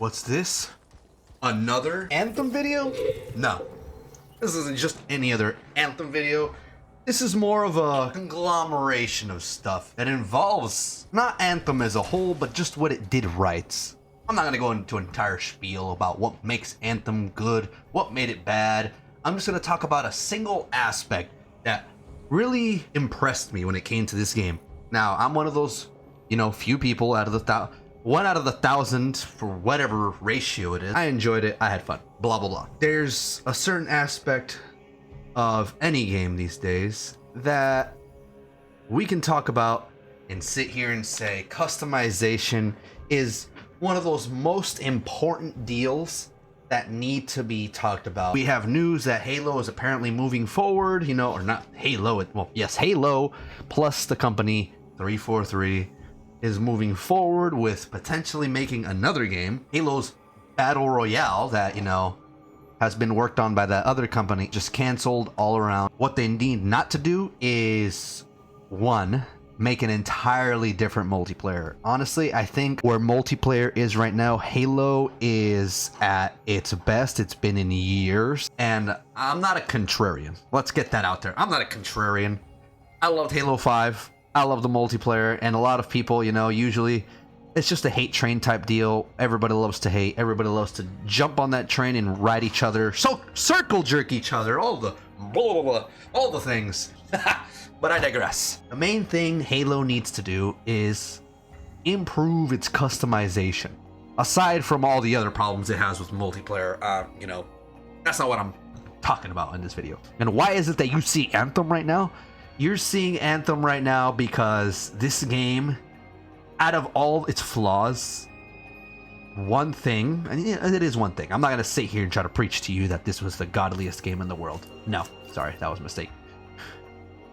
What's this? Another Anthem video? No. This isn't just any other Anthem video. This is more of a conglomeration of stuff that involves not Anthem as a whole, but just what it did right. I'm not gonna go into an entire spiel about what makes Anthem good, what made it bad. I'm just gonna talk about a single aspect that really impressed me when it came to this game. Now, I'm one of those, few people out of the one out of the 1,000 for whatever ratio it is. I enjoyed it. I had fun. Blah, blah, blah. There's a certain aspect of any game these days that we can talk about and sit here and say customization is one of those most important deals that need to be talked about. We have news that Halo is apparently moving forward, or not Halo, yes, Halo plus the company 343 is moving forward with potentially making another game. Halo's Battle Royale that, has been worked on by that other company, just canceled all around. What they need not to do is, one, make an entirely different multiplayer. Honestly, I think where multiplayer is right now, Halo is at its best. It's been in years. And I'm not a contrarian. Let's get that out there. I'm not a contrarian. I loved Halo 5. I love the multiplayer, and a lot of people, usually it's just a hate train type deal. Everybody loves to hate. Everybody loves to jump on that train and ride each other, circle jerk each other, all the blah, blah, blah, all the things. But I digress. The main thing Halo needs to do is improve its customization. Aside from all the other problems it has with multiplayer, that's not what I'm talking about in this video. And why is it that you see Anthem right now? You're seeing Anthem right now because this game, out of all its flaws, one thing, and it is one thing. I'm not going to sit here and try to preach to you that this was the godliest game in the world. No, sorry, that was a mistake.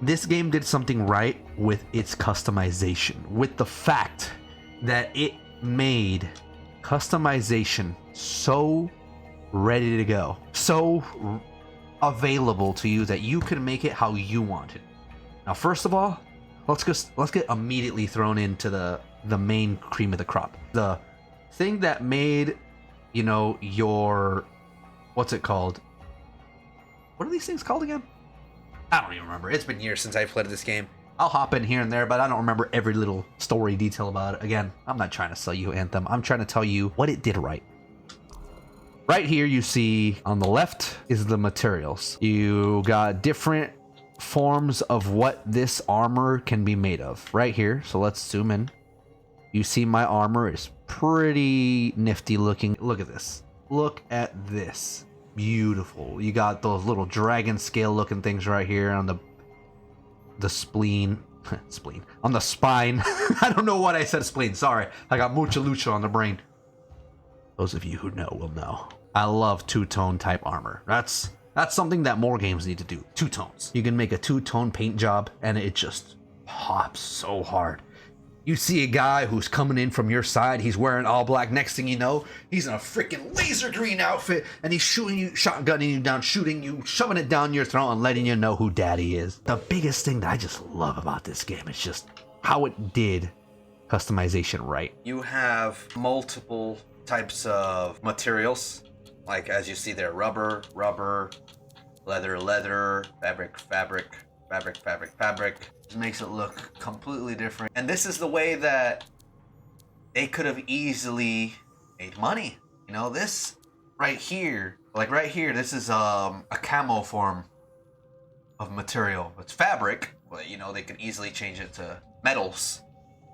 This game did something right with its customization, with the fact that it made customization so ready to go, so available to you that you can make it how you want it. Now, first of all, let's get immediately thrown into the main cream of the crop. The thing that made, your, what's it called? What are these things called again? I don't even remember. It's been years since I played this game. I'll hop in here and there, but I don't remember every little story detail about it. Again, I'm not trying to sell you Anthem. I'm trying to tell you what it did right. Right here, you see on the left is the materials. You got different forms of what this armor can be made of right here. So let's zoom in. You see my armor is pretty nifty looking. Look at this. Look at this. Beautiful. You got those little dragon scale looking things right here on the spleen. Spleen. On the spine. I don't know what I said spleen. Sorry. I got mucha lucha on the brain. Those of you who know will know. I love two-tone type armor. That's something that more games need to do. Two tones. You can make a two-tone paint job and it just pops so hard. You see a guy who's coming in from your side, he's wearing all black. Next thing you know, he's in a freaking laser green outfit and he's shooting you, shotgunning you down, shooting you, shoving it down your throat and letting you know who daddy is. The biggest thing that I just love about this game is just how it did customization right. You have multiple types of materials. Like, as you see there, rubber, leather, fabric. It makes it look completely different. And this is the way that they could have easily made money. This right here, this is a camo form of material. It's fabric, but they could easily change it to metals.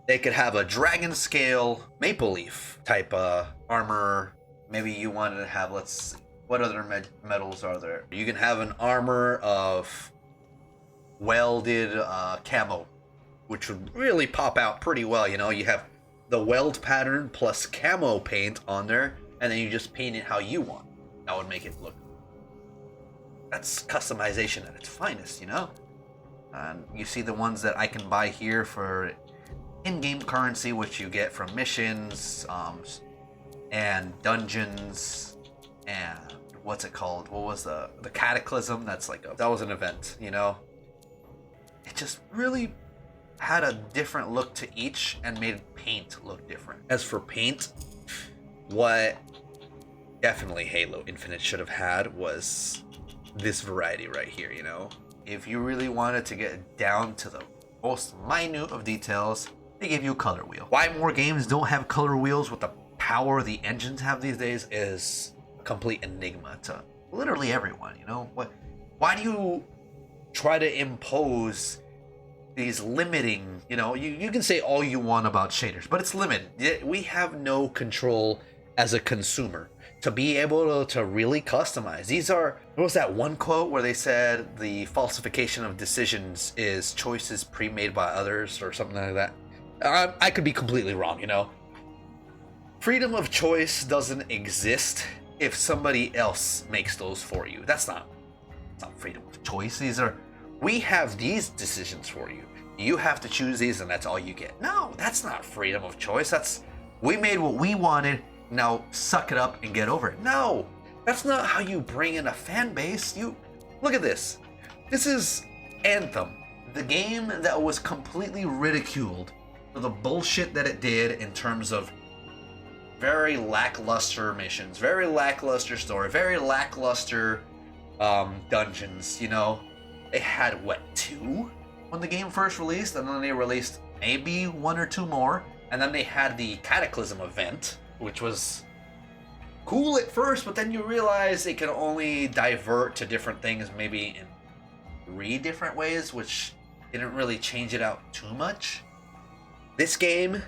They could have a dragon scale maple leaf type armor. Maybe you wanted to have, let's see, what other metals are there? You can have an armor of welded camo, which would really pop out pretty well. You have the weld pattern plus camo paint on there, and then you just paint it how you want. That would make it look. That's customization at its finest, And you see the ones that I can buy here for in-game currency, which you get from missions, and dungeons, and what's it called? What was the Cataclysm? That was an event, It just really had a different look to each and made paint look different. As for paint, what definitely Halo Infinite should have had was this variety right here, you know? If you really wanted to get down to the most minute of details, they give you a color wheel. Why more games don't have color wheels with the power the engines have these days is a complete enigma to literally everyone, you know? Why do you try to impose these limiting, you know, you can say all you want about shaders, but it's limited. We have no control as a consumer to be able to really customize. There was that one quote where they said the falsification of decisions is choices pre-made by others or something like that. I could be completely wrong, you know. Freedom of choice doesn't exist if somebody else makes those for you. It's not freedom of choice. We have these decisions for you. You have to choose these and that's all you get. No, that's not freedom of choice. We made what we wanted. Now suck it up and get over it. No, that's not how you bring in a fan base. Look at this. This is Anthem, the game that was completely ridiculed for the bullshit that it did in terms of very lackluster missions, very lackluster story, very lackluster dungeons, you know. It had, 2 when the game first released, and then they released maybe 1 or 2 more, and then they had the Cataclysm event, which was cool at first, but then you realize it can only divert to different things maybe in 3 different ways, which didn't really change it out too much. This game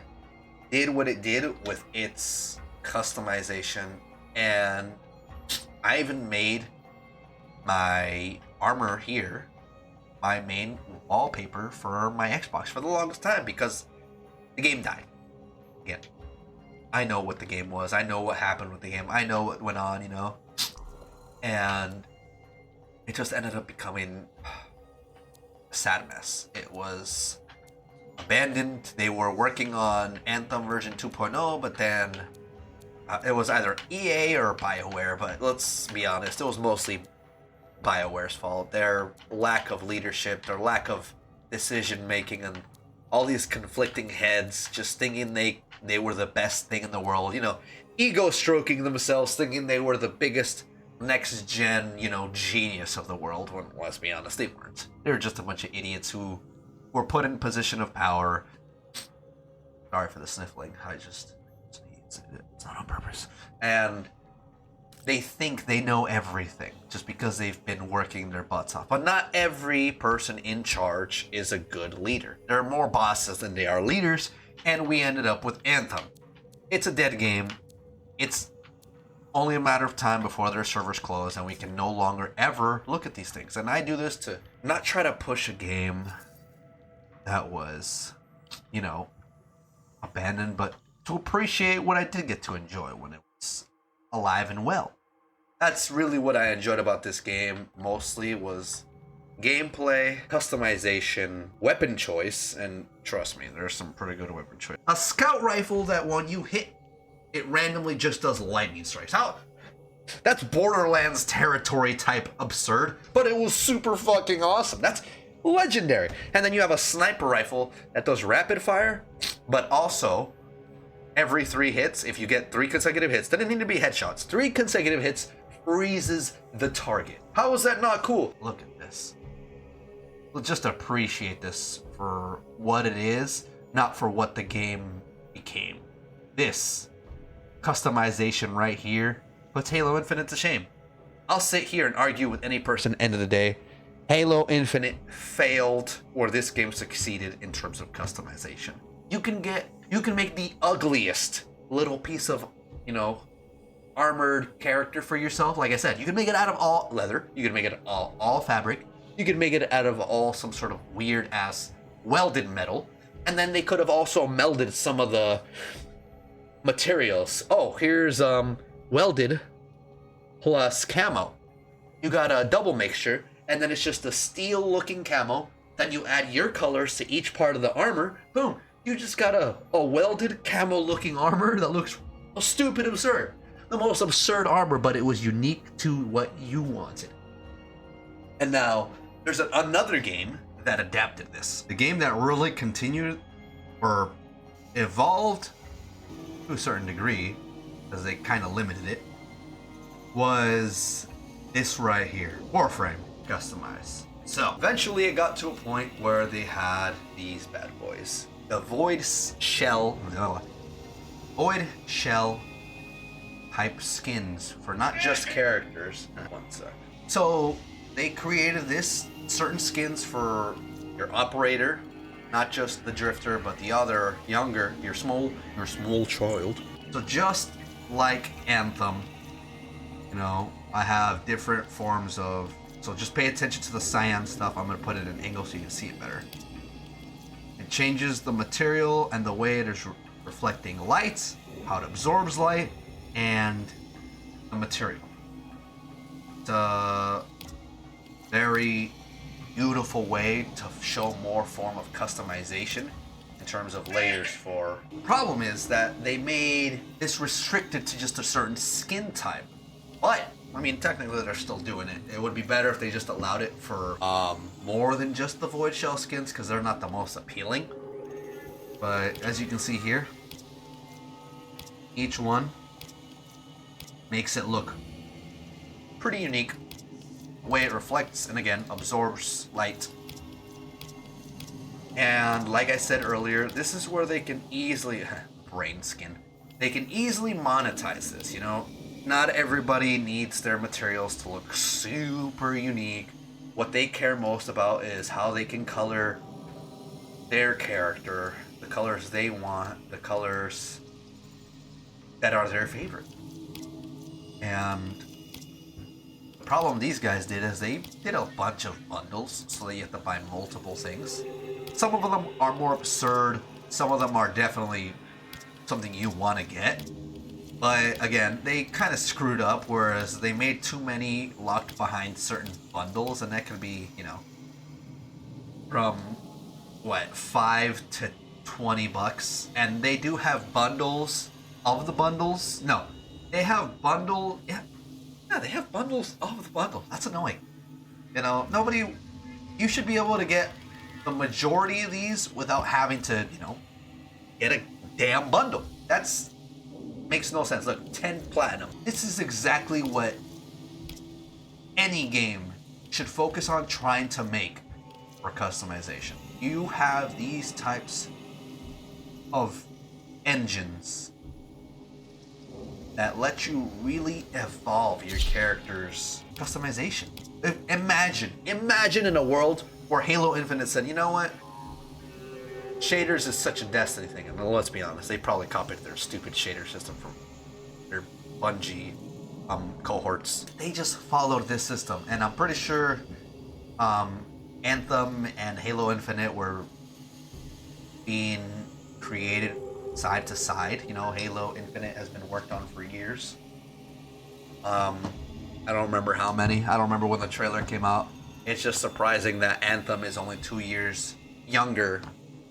did what it did with its customization, and I even made my armor here my main wallpaper for my Xbox for the longest time because the game died. Again, I know what the game was. I know what happened with the game. I know what went on, you know? And it just ended up becoming a sad mess. It was abandoned. They were working on Anthem version 2.0, but then it was either EA or BioWare, but let's be honest, it was mostly BioWare's fault. Their lack of leadership, their lack of decision making, and all these conflicting heads just thinking they were the best thing in the world, you know, ego stroking themselves, thinking they were the biggest next gen, you know, genius of the world, when, let's be honest, they weren't. They were just a bunch of idiots who were put in position of power. Sorry for the sniffling. It's not on purpose. And they think they know everything just because they've been working their butts off. But not every person in charge is a good leader. There are more bosses than they are leaders, and we ended up with Anthem. It's a dead game. It's only a matter of time before their servers close and we can no longer ever look at these things. And I do this to not try to push a game that was, you know, abandoned, but to appreciate what I did get to enjoy when it was alive and well. That's really what I enjoyed about this game mostly, was gameplay, customization, weapon choice, and trust me, there's some pretty good weapon choice. A scout rifle that when you hit, it randomly just does lightning strikes. That's Borderlands territory type absurd, but it was super fucking awesome. That's legendary. And then you have a sniper rifle that does rapid fire, but also every 3 hits, if you get 3 consecutive hits, doesn't need to be headshots. 3 consecutive hits freezes the target. How is that not cool? Look at this. Let's just appreciate this for what it is, not for what the game became. This customization right here puts Halo Infinite to shame. I'll sit here and argue with any person, end of the day. Halo Infinite failed, or this game succeeded in terms of customization. You can make the ugliest little piece of, you know, armored character for yourself. Like I said, you can make it out of all leather. You can make it all fabric. You can make it out of all some sort of weird ass welded metal. And then they could have also melded some of the materials. Oh, here's welded plus camo. You got a double mixture, and then it's just a steel looking camo. Then you add your colors to each part of the armor. Boom. You just got a welded camo looking armor that looks stupid absurd. The most absurd armor, but it was unique to what you wanted. And now there's another game that adapted this. The game that really continued or evolved to a certain degree because they kind of limited it, was this right here, Warframe customized. So eventually it got to a point where they had these bad boys, the void shell type skins for not just characters. One sec. So they created this certain skins for your operator, not just the drifter, but the other younger, your small child. So just like Anthem, you know, I have different forms of. So just pay attention to the cyan stuff. I'm gonna put it in angle so you can see it better. It changes the material and the way it is reflecting light, how it absorbs light, and the material. It's a very beautiful way to show more form of customization in terms of layers for. The problem is that they made this restricted to just a certain skin type. But, I mean, technically they're still doing it. It would be better if they just allowed it for more than just the void shell skins, because they're not the most appealing. But as you can see here, each one makes it look pretty unique. The way it reflects and again absorbs light. And like I said earlier, this is where they can easily brain skin. They can easily monetize this, you know. Not everybody needs their materials to look super unique. What they care most about is how they can color their character, the colors they want, the colors that are their favorite. And the problem these guys did is they did a bunch of bundles, so that you have to buy multiple things. Some of them are more absurd, some of them are definitely something you want to get. But again, they kind of screwed up, whereas they made too many locked behind certain bundles, and that could be, you know, from what, $5 to $20. And they do have bundles of the bundles. No, they have they have bundles of the bundle. That's annoying. You know, you should be able to get the majority of these without having to, you know, get a damn bundle. That's makes no sense. Look, 10 platinum. This is exactly what any game should focus on trying to make for customization. You have these types of engines that let you really evolve your character's customization. Imagine in a world where Halo Infinite said, you know what? Shaders is such a Destiny thing. I mean, let's be honest, they probably copied their stupid shader system from their Bungie cohorts. They just followed this system, and I'm pretty sure Anthem and Halo Infinite were being created side to side. You know, Halo Infinite has been worked on for years. I don't remember how many. I don't remember when the trailer came out. It's just surprising that Anthem is only 2 years younger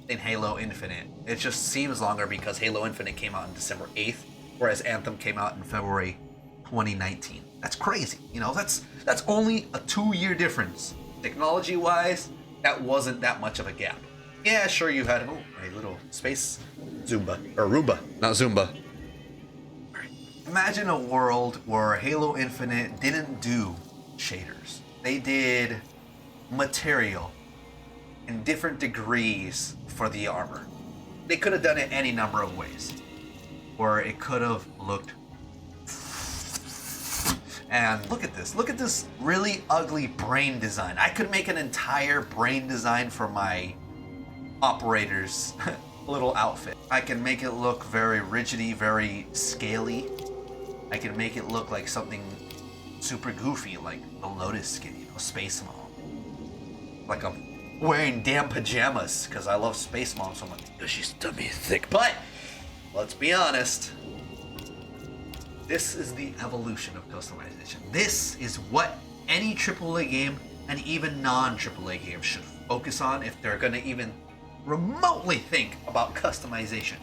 in Halo Infinite. It just seems longer because Halo Infinite came out on December 8th, whereas Anthem came out in February 2019. That's crazy. You know, that's only a 2-year difference. Technology-wise, that wasn't that much of a gap. Yeah, sure, you had a little space Zumba, or Roomba, not Zumba. Imagine a world where Halo Infinite didn't do shaders. They did material in different degrees for the armor. They could have done it any number of ways. Or it could have looked... And look at this really ugly brain design. I could make an entire brain design for my operator's little outfit. I can make it look very rigidy, very scaly. I can make it look like something super goofy, like the Lotus skin, you know, Space Mom. Like I'm wearing damn pajamas because I love Space Mom so much because she's tummy thick. But let's be honest, this is the evolution of customization. This is what any AAA game and even non-AAA games should focus on if they're gonna even remotely think about customization.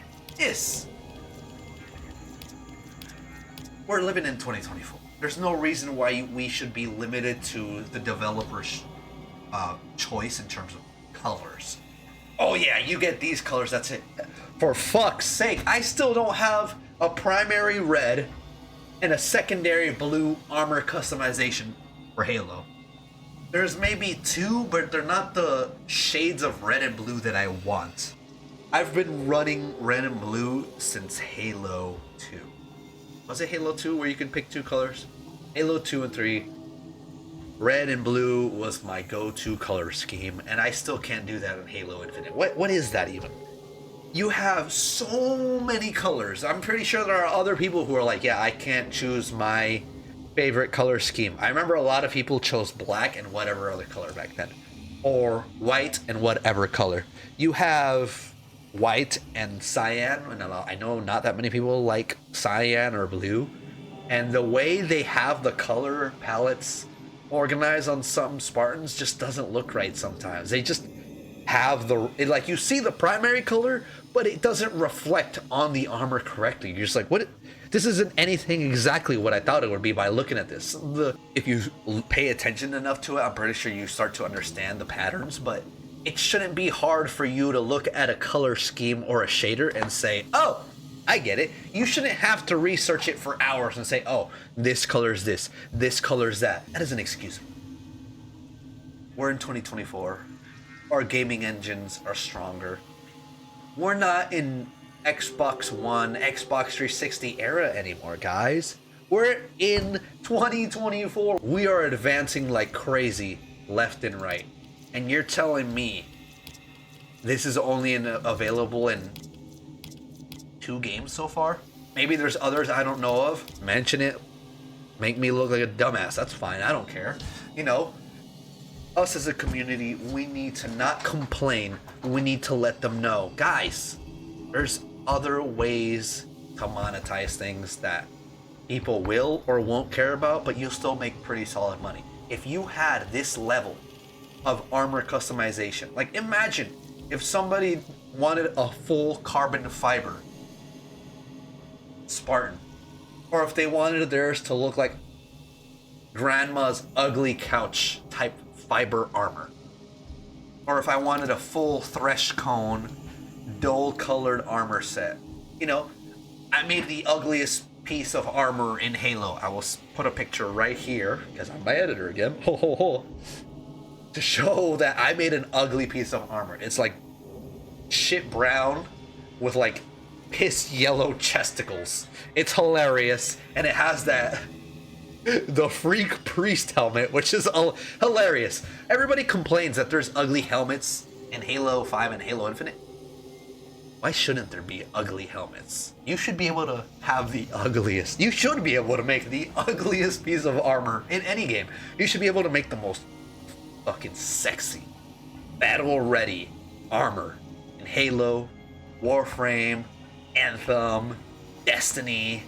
We're living in 2024. There's no reason why we should be limited to the developer's choice in terms of colors. Oh yeah, you get these colors, that's it. For fuck's sake, I still don't have a primary red and a secondary blue armor customization for Halo. There's maybe two, but they're not the shades of red and blue that I want. I've been running red and blue since Halo 2. Was it Halo 2 where you can pick two colors? Halo 2 and 3. Red and blue was my go-to color scheme, and I still can't do that in Halo Infinite. What is that even? You have so many colors. I'm pretty sure there are other people who are like, yeah, I can't choose my favorite color scheme. I remember a lot of people chose black and whatever other color back then, or white and whatever color. You have white and cyan, and I know not that many people like cyan or blue, and the way they have the color palettes organized on some Spartans just doesn't look right sometimes. They just have like, you see the primary color, but it doesn't reflect on the armor correctly. You're just like, what? This isn't anything exactly what I thought it would be by looking at this. If you pay attention enough to it, I'm pretty sure you start to understand the patterns, but it shouldn't be hard for you to look at a color scheme or a shader and say, oh, I get it. You shouldn't have to research it for hours and say, oh, this color's this color's that. That is an excuse. We're in 2024. Our gaming engines are stronger. We're not in Xbox One, Xbox 360 era anymore, guys. We're in 2024. We are advancing like crazy left and right. And you're telling me this is only available in 2 games so far? Maybe there's others I don't know of. Mention it. Make me look like a dumbass. That's fine. I don't care. You know, us as a community, we need to not complain. We need to let them know, guys, there's other ways to monetize things that people will or won't care about, but you'll still make pretty solid money. If you had this level of armor customization, like imagine if somebody wanted a full carbon fiber Spartan, or if they wanted theirs to look like grandma's ugly couch type fiber armor, or if I wanted a full thresh cone dull colored armor set. You know, I made the ugliest piece of armor in Halo. I will put a picture right here because I'm my editor again. Ho ho ho. To show that I made an ugly piece of armor. It's like shit brown with like piss yellow chesticles. It's hilarious, and it has that the freak priest helmet, which is hilarious. Everybody complains that there's ugly helmets in Halo 5 and Halo Infinite. Why shouldn't there be ugly helmets? You should be able to have the ugliest. You should be able to make the ugliest piece of armor in any game. You should be able to make the most fucking sexy, battle-ready armor in Halo, Warframe, Anthem, Destiny,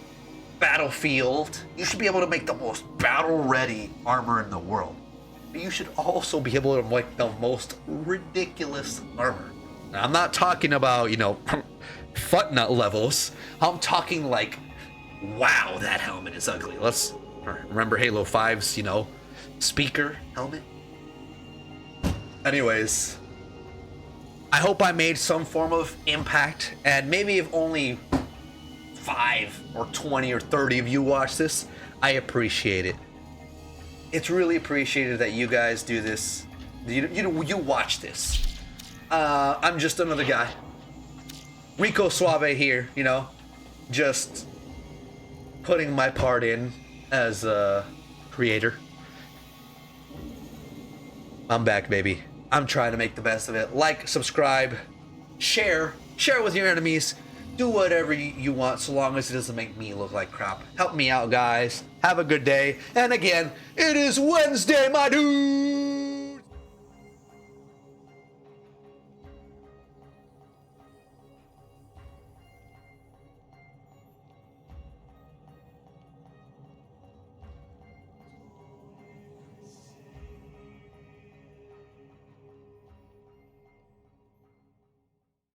Battlefield. You should be able to make the most battle-ready armor in the world. But you should also be able to make the most ridiculous armor. Now, I'm not talking about, you know, foot nut levels. I'm talking like, wow, that helmet is ugly. Let's remember Halo 5's, you know, speaker helmet. Anyways, I hope I made some form of impact, and maybe if only 5 or 20 or 30 of you watch this, I appreciate it. It's really appreciated that you guys do this. You watch this. I'm just another guy. Rico Suave here, you know, just putting my part in as a creator. I'm back, baby. I'm trying to make the best of it. Like, subscribe, share it with your enemies. Do whatever you want, so long as it doesn't make me look like crap. Help me out, guys. Have a good day. And again, it is Wednesday, my dude.